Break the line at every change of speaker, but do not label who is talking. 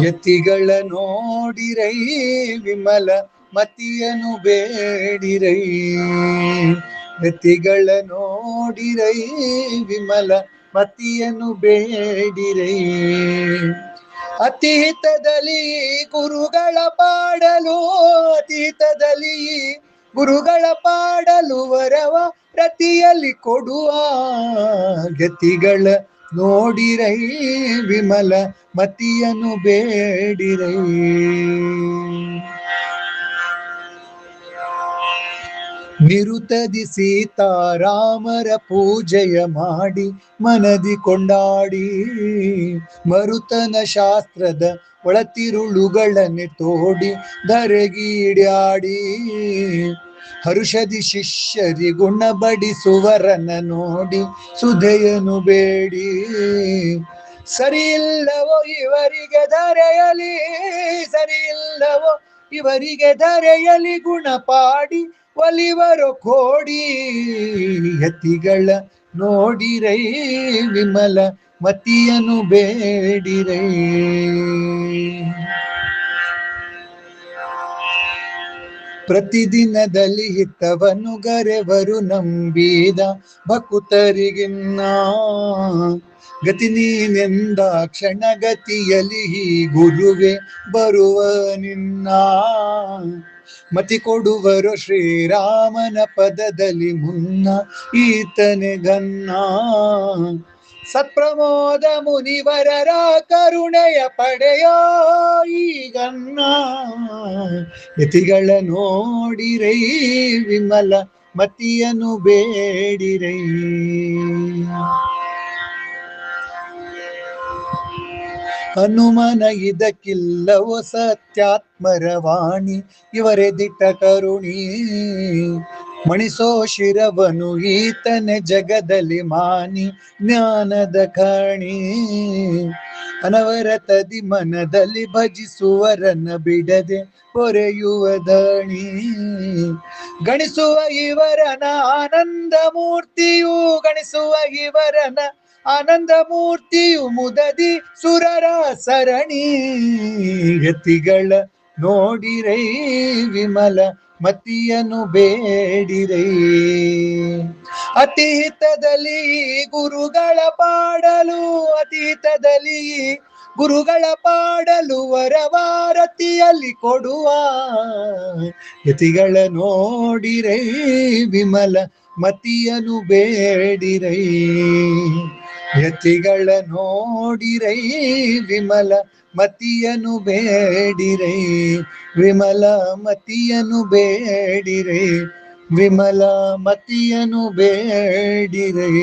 ಯತಿಗಳ ನೋಡಿರೈ ವಿಮಲ ಮತಿಯನು ಬೇಡಿರೈ. ಯತಿಗಳ ನೋಡಿರೈ ವಿಮಲ ಮತಿಯನು ಬೇಡಿರೈ. ಅತೀತದಲ್ಲಿ ಗುರುಗಳ ಪಾಡಲು, ಅತೀತದಲ್ಲಿ ಗುರುಗಳ ಪಾಡಲು ವರವ ರತಿಯಲ್ಲಿ ಕೊಡುವ. ಗತಿಗಳ ನೋಡಿರೈ ವಿಮಲ ಮತಿಯನು ಬೇಡಿರೈ. ನಿರುತದಿ ಸೀತಾರಾಮರ ಪೂಜೆಯ ಮಾಡಿ ಮನದಿ ಕೊಂಡಾಡಿ, ಮರುತನ ಶಾಸ್ತ್ರದ ಒಳತಿರುಳುಗಳನ್ನೇ ತೋಡಿ ಧರೆಗೀಡ್ಯಾಡಿ. ಹರುಷದಿ ಶಿಷ್ಯರಿ ಗುಣ ಬಡಿಸುವರನ ನೋಡಿ ಸುಧೆಯನು ಬೇಡಿ. ಸರಿಯಿಲ್ಲವೋ ಇವರಿಗೆ ಧರೆಯಲಿ, ಸರಿಯಿಲ್ಲವೋ ಇವರಿಗೆ ಧರೆಯಲಿ ಗುಣ ಪಾಡಿ ಒಲಿವರು ಕೋಡಿ. ಯತಿಗಳ ನೋಡಿರೈ ವಿಮಲ ಮತಿಯನು ಬೇಡಿರೈ. ಪ್ರತಿದಿನದಲ್ಲಿ ಹಿತವನ್ನು ಗರೆವರು ನಂಬಿದ ಭಕುತರಿಗಿನ್ನ, ಗತಿ ನೀನೆಂದ ಕ್ಷಣಗತಿಯಲ್ಲಿ ಗುರುವೆ ಬರುವ ನಿನ್ನ. ಮತಿ ಕೊಡುವರು ಶ್ರೀರಾಮನ ಪದದಲ್ಲಿ ಮುನ್ನ ಈತನೆ ಗನ್ನ. ಸತ್ಪ್ರಮೋದ ಮುನಿವರರ ಕರುಣೆಯ ಪಡೆಯೋ ಈಗನ್ನ. ಯತಿಗಳ ನೋಡಿರೈ ವಿಮಲ ಮತಿಯನು ಬೇಡಿರೈ. ಹನುಮನ ಇದಕ್ಕಿಲ್ಲವೋ ಸತ್ಯಾತ್ಮರ ವಾಣಿ, ಇವರೇ ದಿಟ್ಟ ಕರುಣಿ. ಮಣಿಸೋ ಶಿರವನು ಈತನೆ ಜಗದಲ್ಲಿ ಮಾನಿ, ಜ್ಞಾನದ ಖಣಿ. ಅನವರತದಿ ಮನದಲ್ಲಿ ಭಜಿಸುವರನ್ನ ಬಿಡದೆ ಹೊರೆಯುವ ದಣಿ. ಗಣಿಸುವ ಇವರನ ಆನಂದ ಮೂರ್ತಿಯು, ಗಣಿಸುವ ಇವರನ ಆನಂದ ಮೂರ್ತಿಯು ಮುದದಿ ಸುರರ ಸರಣಿ. ಯತಿಗಳ ನೋಡಿರೈ ವಿಮಲ ಮತಿಯನು ಬೇಡಿರೈ. ಅತೀತದಲ್ಲಿ ಗುರುಗಳ ಪಾಡಲು, ಅತೀತದಲ್ಲಿ ಗುರುಗಳ ಪಾಡಲು ವರವಾರತಿಯಲ್ಲಿ ಕೊಡುವ. ಯತಿಗಳ ನೋಡಿರೈ ವಿಮಲ ಮತಿಯನು ಬೇಡಿರೈ. ಯತಿಗಳ ನೋಡಿರೈ ವಿಮಲ ಮತಿಯನು ಬೇಡಿರೈ. ವಿಮಲ ಮತಿಯನು ಬೇಡಿರೈ. ವಿಮಲ ಮತಿಯನು ಬೇಡಿರೈ.